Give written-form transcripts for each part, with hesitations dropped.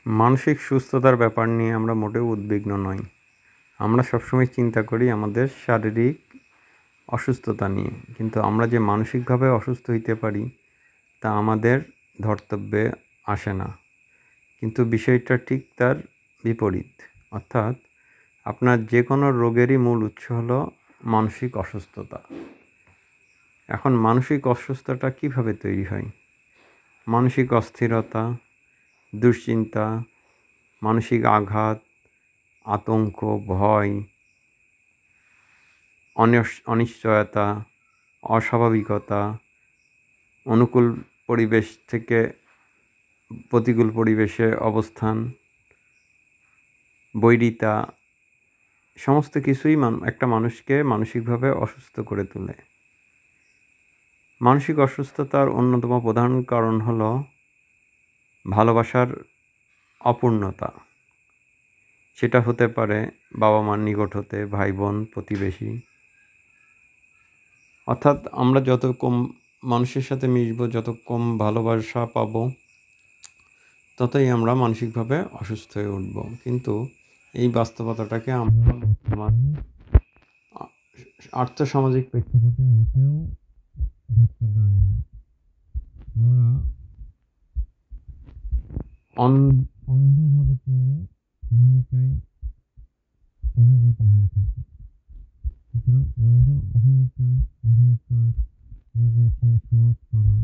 মানসিক সুস্থতার ব্যাপার নিয়ে আমরা মোটেও উদ্বিগ্ন নই। আমরা সবসময় চিন্তা করি আমাদের শারীরিক অসুস্থতা নিয়ে, কিন্তু আমরা যে মানসিকভাবে অসুস্থ হইতে পারি তা আমাদের ধর্তব্যে আসে না। কিন্তু বিষয়টা ঠিক তার বিপরীত, অর্থাৎ আপনার যে কোনো রোগেরই মূল উৎস হলো মানসিক অসুস্থতা। এখন মানসিক অসুস্থতা কিভাবে তৈরি হয়? মানসিক অস্থিরতা, দুশ্চিন্তা, মানসিক আঘাত, আতঙ্ক, ভয়, অনিশ্চয়তা, অস্বাভাবিকতা, অনুকূল পরিবেশ থেকে প্রতিকূল পরিবেশে অবস্থান, বৈরিতা, সমস্ত কিছুই একটা মানুষকে মানসিকভাবে অসুস্থ করে তোলে। মানসিক অসুস্থতার অন্যতম প্রধান কারণ হলো ভালোবাসার অপূর্ণতা। সেটা হতে পারে বাবা মার নিকট হতে, ভাই বোন, প্রতিবেশী। অর্থাৎ আমরা যত কম মানুষের সাথে মিশবো, যত কম ভালোবাসা পাবো, ততই আমরা মানসিকভাবে অসুস্থ হয়ে উঠব। কিন্তু এই বাস্তবতাটাকে আমরা বর্তমান আর্থসামাজিক প্রেক্ষাপটে মোটেও ধরতে পারি না। আমরা অন্ধভাবে চলি, ভূমিকায় অভিভূত হয়ে থাকি। সুতরাং অন্ধ অহমিকা, অহংকার, নিজেকে সৎ করা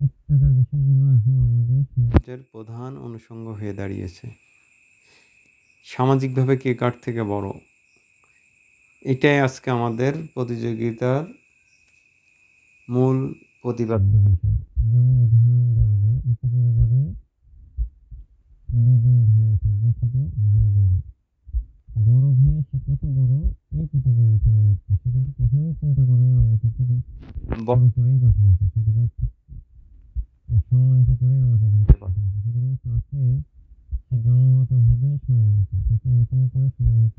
ইত্যাকার বিষয়গুলো এখন আমাদের সমাজের প্রধান অনুষঙ্গ হয়ে দাঁড়িয়েছে। সামাজিকভাবে কে কার থেকে বড়, এটাই আজকে আমাদের প্রতিযোগিতার মূল প্রতিপাদ্য বিষয়। যেমন উদাহরণ দেওয়া যায়, একটা পরিবারে দুজন ভাই আছে, একজন ছোট একজন বড়। বড় ভাই সে কত বড় এই প্রতিযোগিতায় লিপ্ত, সে কিন্তু কখনোই চিন্তা করে না আল্লাহ তাকে বড় করেই পাঠিয়েছে, ছোট ভাই সম্মানিত করে আমাকে দিতে পাঠিয়েছে। সুতরাং তাকে সে জন্মগতভাবেই সম্মানিত, তাকে নতুন করে সম্মানিত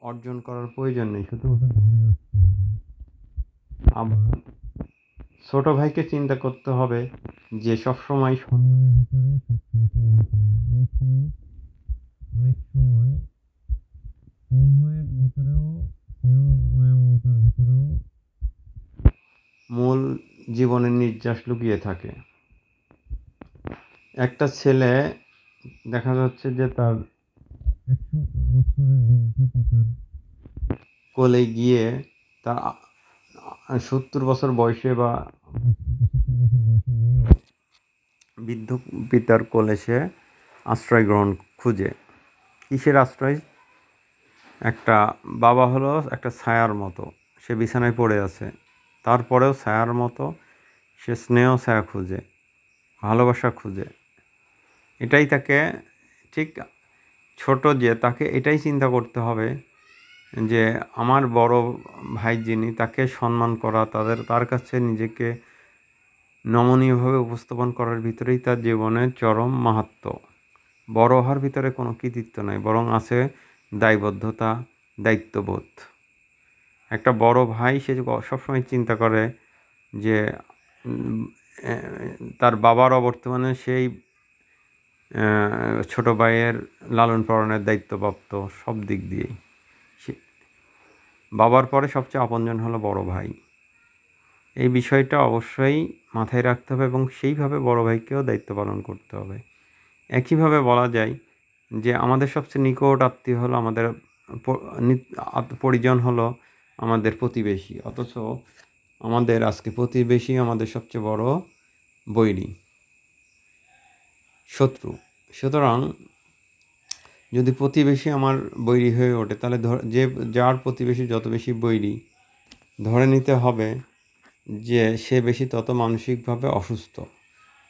অর্জন করার প্রয়োজন নেই, শুধু ওটা ধরে রাখতে হবে। আবার ছোট ভাইকে চিন্তা করতে হবে যে সবসময় সম্মানের ভিতরেই সব শান্তি নিহিত। অনেক সময় স্নেহের ভিতরেও, স্নেহ মায়া মমতার ভিতরেও মূল জীবনের নির্যাস লুকিয়ে থাকে। একটা ছেলে দেখা যাচ্ছে যে তার 100 বছরের বৃদ্ধ পিতার কোলে গিয়ে তার 70 বছর বয়সে বা 75 বছর বয়সে গিয়েও বৃদ্ধ পিতার কোলে সে আশ্রয় গ্রহণ খুঁজে। কিসের আশ্রয়? একটা বাবা হলো একটা ছায়ার মতো, সে বিছানায় পড়ে আছে, তারপরেও ছায়ার মতো সে স্নেহ ছায়া খুঁজে, ভালোবাসা খুঁজে। এটাই তাকে ঠিক ছোট যে তাকে এটাই চিন্তা করতে হবে যে আমার বড় ভাই যিনি, তাকে সম্মান করা, তার কাছে নিজেকে নমনীয়ভাবে উপস্থাপন করার ভিতরেই তার জীবনের চরম মাহাত্ম্য। বড় হওয়ার ভিতরে কোনো কৃতিত্ব নয়, বরং আছে দায়বদ্ধতা, দায়িত্ববোধ। একটা বড় ভাই সে সবসময় চিন্তা করে যে তার বাবার অবর্তমানে সেই ছোট ভাইয়ের লালন পালনের দায়িত্বপ্রাপ্ত সব দিক দিয়েই। বাবার পরে সবচেয়ে আপনজন হলো বড় ভাই। এই বিষয়টা অবশ্যই মাথায় রাখতে হবে এবং সেইভাবে বড় ভাইকেও দায়িত্ব পালন করতে হবে। একইভাবে বলা যায় যে আমাদের সবচেয়ে নিকট আত্মীয় হলো আমাদের পরিজন হলো আমাদের প্রতিবেশী, অথচ আমাদের আজকে প্রতিবেশী আমাদের সবচেয়ে বড় বৈরী, শত্রু। সুতরাং যদি প্রতিবেশী আমার বৈরী হয়ে ওঠে, তাহলে যার প্রতিবেশী যত বেশি বৈরী, ধরে নিতে হবে যে সে বেশি তত মানসিকভাবে অসুস্থ।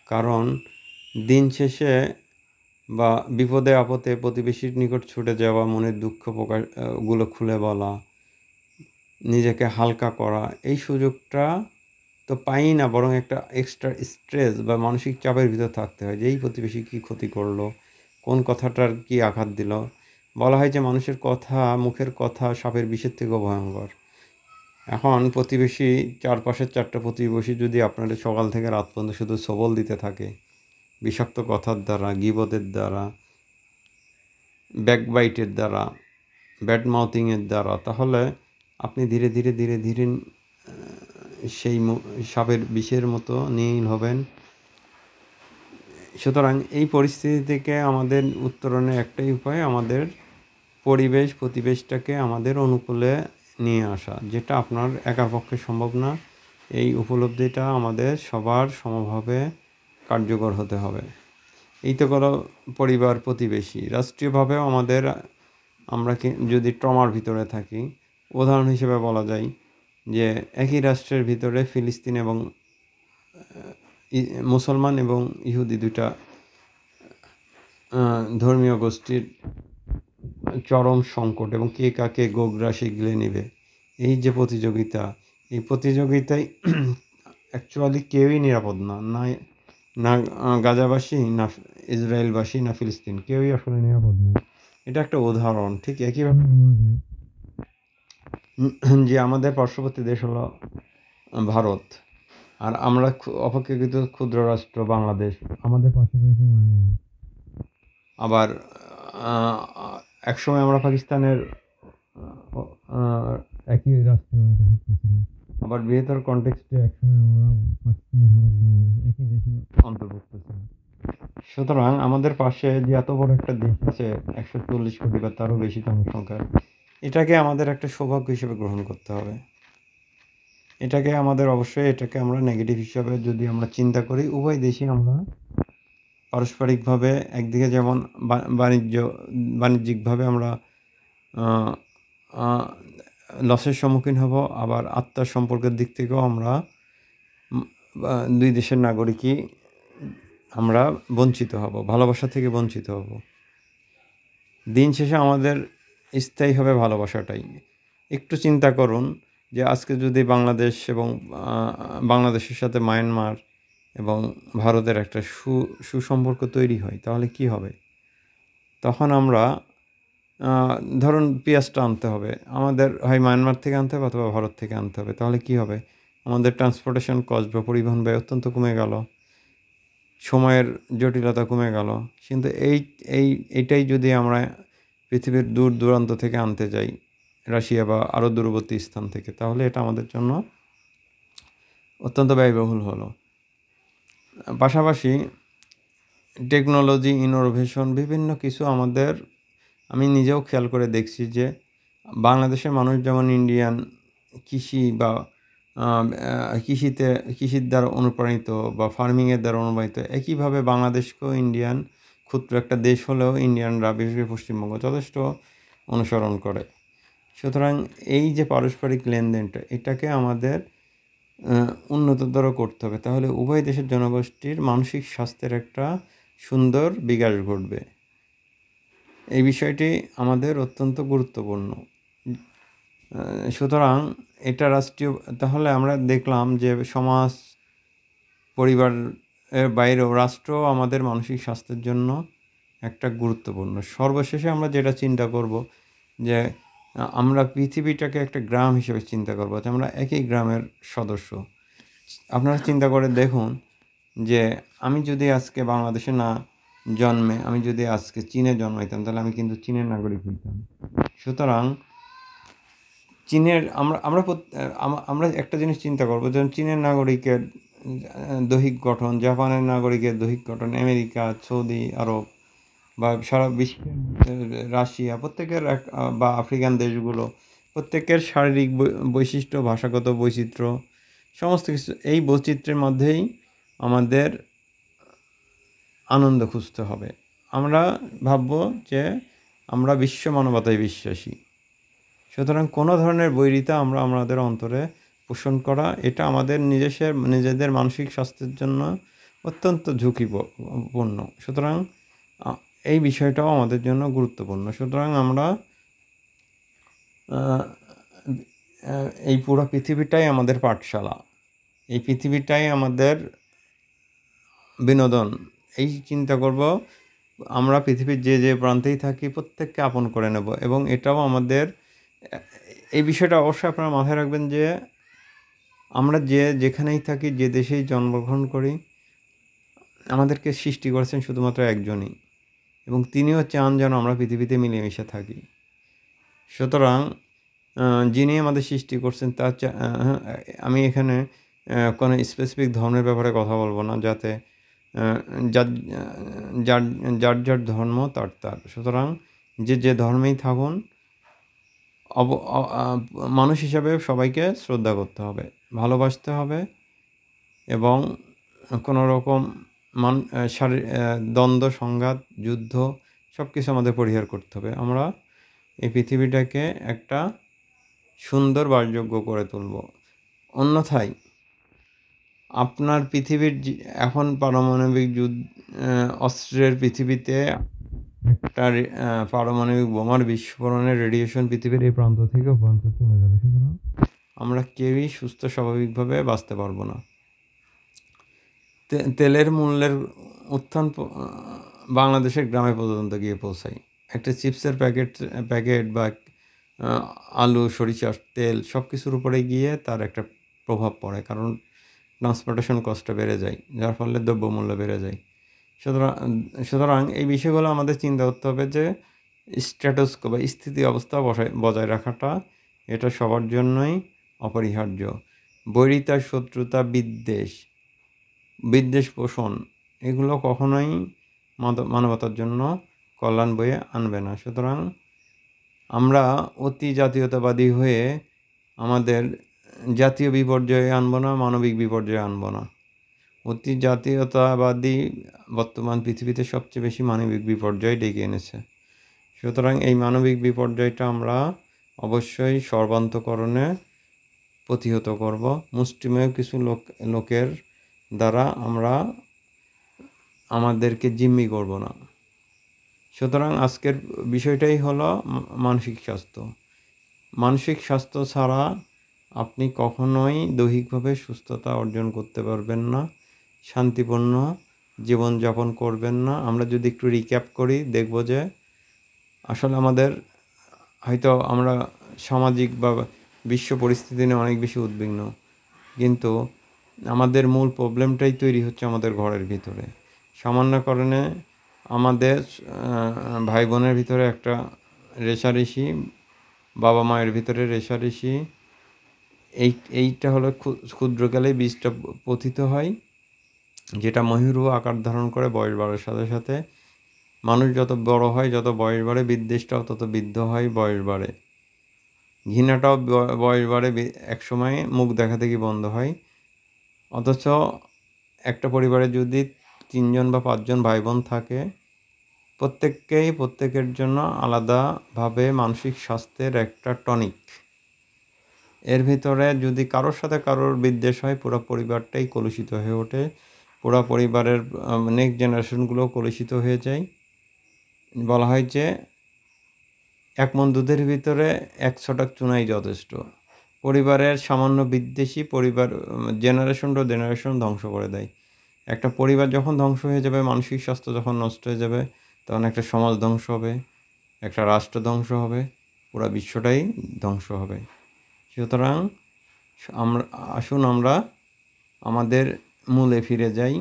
কারণ দিন শেষে বা বিপদে আপদে প্রতিবেশীর নিকট ছুটে যাওয়া, মনের দুঃখ গুলো খুলে বলা, নিজেকে হালকা করা, এই সুযোগটা তো পাই না, বরং একটা এক্সট্রা স্ট্রেস বা মানসিক চাপের ভিতর থাকতে হয় যে এই প্রতিবেশী কী ক্ষতি করলো, কোন কথাটার কি আঘাত দিল। বলা হয় যে মানুষের কথা, মুখের কথা সাপের বিষের থেকেও ভয়ঙ্কর। এখন প্রতিবেশী, চারপাশের 4টা প্রতিবেশী যদি আপনাদের সকাল থেকে রাত পর্যন্ত শুধু সবল দিতে থাকে বিষাক্ত কথার দ্বারা, গীবতের দ্বারা, ব্যাকবাইটের দ্বারা, ব্যাড মাউথিংয়ের দ্বারা, তাহলে আপনি ধীরে ধীরে ধীরে ধীরে সেই সাপের বিষের মতো নীল হবেন। সুতরাং এই পরিস্থিতি থেকে আমাদের উত্তরণের একটাই উপায়, আমাদের প্রতিবেশটাকে আমাদের অনুকূলে নিয়ে আসা, যেটা আপনার একার পক্ষে সম্ভব না। এই উপলব্ধিটা আমাদের সবার সমভাবে কার্যকর হতে হবে। এই তো গেল পরিবার, প্রতিবেশী। রাষ্ট্রীয়ভাবেও আমরা যদি ট্রমার ভিতরে থাকি, উদাহরণ হিসেবে বলা যায় যে একই রাষ্ট্রের ভিতরে ফিলিস্তিন এবং মুসলমান এবং ইহুদি দুইটা ধর্মীয় গোষ্ঠীর চরম সংকট, এবং কে কাকে গোগ্রাসে গিলে নেবে, এই যে প্রতিযোগিতা, এই প্রতিযোগিতায় অ্যাকচুয়ালি কেউই নিরাপদ না, না গাজাবাসী, না ইসরায়েলবাসী, না ফিলিস্তিন, কেউই আসলে নিরাপদ নয়। এটা একটা উদাহরণ। ঠিক একইভাবে যে আমাদের পার্শ্ববর্তী দেশ হলো ভারত, আর আমরা অপেক্ষাকৃত ক্ষুদ্র রাষ্ট্র বাংলাদেশ, আমাদের পাশে রয়েছে মায়ানমার। আবার একসময় আমরা পাকিস্তানের একই রাষ্ট্রের অন্তর্ভুক্ত ছিলাম। আবার বৃহত্তর কনটেক্সটে একসময় আমরা পাকিস্তান, ভারত, বাংলাদেশ একই দেশের অন্তর্ভুক্ত ছিলাম। সুতরাং আমাদের পাশে যে এত বড় একটা দেশ আছে, 140 কোটি বা তারও বেশি জনসংখ্যার, এটাকে আমাদের একটা সৌভাগ্য হিসেবে গ্রহণ করতে হবে। এটাকে আমরা নেগেটিভ হিসাবে যদি আমরা চিন্তা করি, উভয় দেশই আমরা পারস্পরিকভাবে একদিকে যেমন বাণিজ্যিকভাবে আমরা লসের সম্মুখীন হব, আবার আত্মার সম্পর্কের দিক থেকেও আমরা দুই দেশের নাগরিকই আমরা বঞ্চিত হব, ভালোবাসা থেকে বঞ্চিত হব। দিন শেষে আমাদের স্থায়ী হবে ভালোবাসাটাই। একটু চিন্তা করুন যে আজকে যদি বাংলাদেশ এবং বাংলাদেশের সাথে মায়ানমার এবং ভারতের একটা সুসম্পর্ক তৈরি হয়, তাহলে কি হবে? তখন আমরা ধরুন পেঁয়াজটা আনতে হবে, আমাদের হয় মায়ানমার থেকে আনতে হবে অথবা ভারত থেকে আনতে হবে। তাহলে কি হবে? আমাদের ট্রান্সপোর্টেশন কস্ট বা পরিবহন ব্যয় অত্যন্ত কমে গেল, সময়ের জটিলতা কমে গেল। কিন্তু এইটাই যদি আমরা পৃথিবীর দূর দূরান্ত থেকে আনতে যাই, রাশিয়া বা আরও দূরবর্তী স্থান থেকে, তাহলে এটা আমাদের জন্য অত্যন্ত ব্যয়বহুল হলো। পাশাপাশি টেকনোলজি, ইনোভেশন, বিভিন্ন কিছু আমি নিজেও খেয়াল করে দেখছি যে বাংলাদেশের মানুষ যেমন ইন্ডিয়ান কৃষি বা কৃষির দ্বারা অনুপ্রাণিত বা ফার্মিংয়ের দ্বারা অনুপ্রাণিত, একইভাবে বাংলাদেশকেও ক্ষুদ্র একটা দেশ হলেও ইন্ডিয়ানরা, বিশেষ করে পশ্চিমবঙ্গ, যথেষ্ট অনুসরণ করে। সুতরাং এই যে পারস্পরিক লেনদেনটা, এটাকে আমাদের উন্নততর করতে হবে। তাহলে উভয় দেশের জনগোষ্ঠীর মানসিক স্বাস্থ্যের একটা সুন্দর বিকাশ ঘটবে। এই বিষয়টি আমাদের অত্যন্ত গুরুত্বপূর্ণ। সুতরাং এটা তাহলে আমরা দেখলাম যে সমাজ, পরিবারের বাইরেও রাষ্ট্র আমাদের মানসিক স্বাস্থ্যের জন্য একটা গুরুত্বপূর্ণ। সর্বশেষে আমরা যেটা চিন্তা করব যে আমরা পৃথিবীটাকে একটা গ্রাম হিসেবে চিন্তা করবো, যে আমরা একই গ্রামের সদস্য। আপনারা চিন্তা করে দেখুন যে আমি যদি আজকে বাংলাদেশে না জন্মে আমি যদি আজকে চীনে জন্মাইতাম, তাহলে আমি কিন্তু চীনের নাগরিক হইতাম। সুতরাং চীনের আমরা একটা জিনিস চিন্তা করবো, যেমন চীনের নাগরিকের দৈহিক গঠন, জাপানের নাগরিকের দৈহিক গঠন, আমেরিকা, সৌদি আরব বা সারা বিশ্বের রাশিয়া, প্রত্যেকের বা আফ্রিকান দেশগুলো, প্রত্যেকের শারীরিক বৈশিষ্ট্য, ভাষাগত বৈচিত্র্য, সমস্ত কিছু, এই বৈচিত্র্যের মধ্যেই আমাদের আনন্দ খুঁজতে হবে। আমরা ভাবব যে আমরা বিশ্ব মানবতায় বিশ্বাসী। সুতরাং কোনো ধরনের বৈরিতা আমাদের অন্তরে পোষণ করা, এটা আমাদের নিজেদের মানসিক স্বাস্থ্যের জন্য অত্যন্ত ঝুঁকিপূর্ণ। সুতরাং এই বিষয়টাও আমাদের জন্য গুরুত্বপূর্ণ। সুতরাং আমরা এই পুরো পৃথিবীটাই আমাদের পাঠশালা, এই পৃথিবীটাই আমাদের বিনোদন। এই চিন্তা করব, আমরা পৃথিবীর যে প্রান্তেই থাকি প্রত্যেককে আপন করে নেব, এবং এটাও আমাদের এই বিষয়টা অবশ্যই আপনারা মাথায় রাখবেন যে আমরা যেখানেই থাকি, যে দেশেই জন্মগ্রহণ করি, আমাদেরকে সৃষ্টি করেছেন শুধুমাত্র একজনই, এবং তিনিও চান যেন আমরা পৃথিবীতে মিলেমিশে থাকি। সুতরাং যিনি আমাদের সৃষ্টি করছেন তার আমি এখানে কোনো স্পেসিফিক ধর্মের ব্যাপারে কথা বলবো না, যাতে যার যার যার যার ধর্ম তার তার। সুতরাং যে ধর্মেই থাকুন, মানুষ হিসাবে সবাইকে শ্রদ্ধা করতে হবে, ভালোবাসতে হবে, এবং কোনো রকম দ্বন্দ্ব, সংঘাত, যুদ্ধ সব কিছু আমাদের পরিহার করতে হবে। আমরা এই পৃথিবীটাকে একটা সুন্দর বাসযোগ্য করে তুলব। অন্যথায় আপনার পৃথিবীর এখন পারমাণবিক অস্ত্রের পৃথিবীতে একটা পারমাণবিক বোমার বিস্ফোরণের রেডিয়েশন পৃথিবীর এই প্রান্ত থেকে ও প্রান্তে চলে যাবে। সুতরাং আমরা কেউই সুস্থ স্বাভাবিকভাবে বাঁচতে পারবো না। তেলের মূল্যের উত্থান বাংলাদেশের গ্রামে পর্যন্ত গিয়ে পৌঁছায়। একটা চিপসের প্যাকেট বা আলু, সরিষার তেল সব কিছুর উপরে গিয়ে তার একটা প্রভাব পড়ে, কারণ ট্রান্সপোর্টেশন কস্টটা বেড়ে যায়, যার ফলে দ্রব্যমূল্য বেড়ে যায়। সুতরাং এই বিষয়গুলো আমাদের চিন্তা করতে হবে যে স্ট্যাটাস কো বা স্থিতি অবস্থা বজায় রাখাটা এটা সবার জন্যই অপরিহার্য। বৈরিতা, শত্রুতা, বিদ্বেষ পোষণ এগুলো কখনোই মানবতার জন্য কল্যাণ বয়ে আনবে না। সুতরাং আমরা অতি জাতীয়তাবাদী হয়ে আমাদের জাতীয় বিপর্যয়ে আনবো না, মানবিক বিপর্যয়ে আনবো না। অতি জাতীয়তাবাদী বর্তমান পৃথিবীতে সবচেয়ে বেশি মানবিক বিপর্যয় ডেকে এনেছে। সুতরাং এই মানবিক বিপর্যয়টা আমরা অবশ্যই সর্বান্তকরণে প্রতিহত করব। মুষ্টিমেয় কিছু লোকের দ্বারা আমরা আমাদেরকে জিম্মি করব না। সুতরাং আজকের বিষয়টাই হলো মানসিক স্বাস্থ্য। মানসিক স্বাস্থ্য ছাড়া আপনি কখনোই দৈহিকভাবে সুস্থতা অর্জন করতে পারবেন না, শান্তিপূর্ণ জীবনযাপন করবেন না। আমরা যদি একটু রিক্যাপ করি, দেখব যে আসলে আমাদের হয়তো আমরা সামাজিক বা বিশ্ব পরিস্থিতি নিয়ে অনেক বেশি উদ্বিগ্ন, কিন্তু আমাদের মূল প্রবলেমটাই তৈরি হচ্ছে আমাদের ঘরের ভিতরে। সামান্য কারণে আমাদের ভাই বোনের ভিতরে একটা রেষারেষি, বাবা মায়ের ভিতরে রেষারেষি, এইটা হলো ক্ষুদ্রকালে বীজটা পতিত হয়, যেটা মহিরু আকার ধারণ করে বয়স বাড়ার সাথে সাথে। মানুষ যত বড় হয়, যত বয়স বাড়ে, বিদ্বেষটাও তত বৃদ্ধ হয়, বয়স বাড়ে। ঘৃণাটাও বয়স বাড়ে, একসময় মুখ দেখা দেখি বন্ধ হয়। অথচ একটা পরিবারে যদি 3 জন বা 5 জন ভাই বোন থাকে, প্রত্যেকের জন্য আলাদাভাবে মানসিক স্বাস্থ্যের একটা টনিক। এর ভিতরে যদি কারোর সাথে কারোর বিদ্বেষ হয়, পুরো পরিবারটাই কলুষিত হয়ে ওঠে, পুরো পরিবারের নেক্সট জেনারেশনগুলো কলুষিত হয়ে যায়। বলা হয় যে 1 মণ দুধের ভিতরে 1 ছটাক চুনাই যথেষ্ট। পরিবারের সামান্য বিদ্বেষী জেনারেশন ধ্বংস করে দেয়। একটা পরিবার যখন ধ্বংস হয়ে যাবে, মানসিক স্বাস্থ্য যখন নষ্ট হয়ে যাবে, তখন একটা সমাজ ধ্বংস হবে, একটা রাষ্ট্র ধ্বংস হবে, পুরো বিশ্বটাই ধ্বংস হবে। সুতরাং আসুন আমরা আমাদের মূলে ফিরে যাই।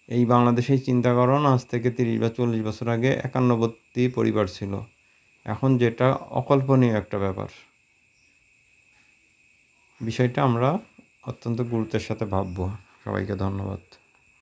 এই বাংলাদেশেই চিন্তা করুন, আজ থেকে 30 বা 40 বছর আগে 51টি পরিবার ছিল, এখন যেটা অকল্পনীয় একটা ব্যাপার। বিষয়টা আমরা অত্যন্ত গুরুত্বের সাথে ভাববো। সবাইকে ধন্যবাদ।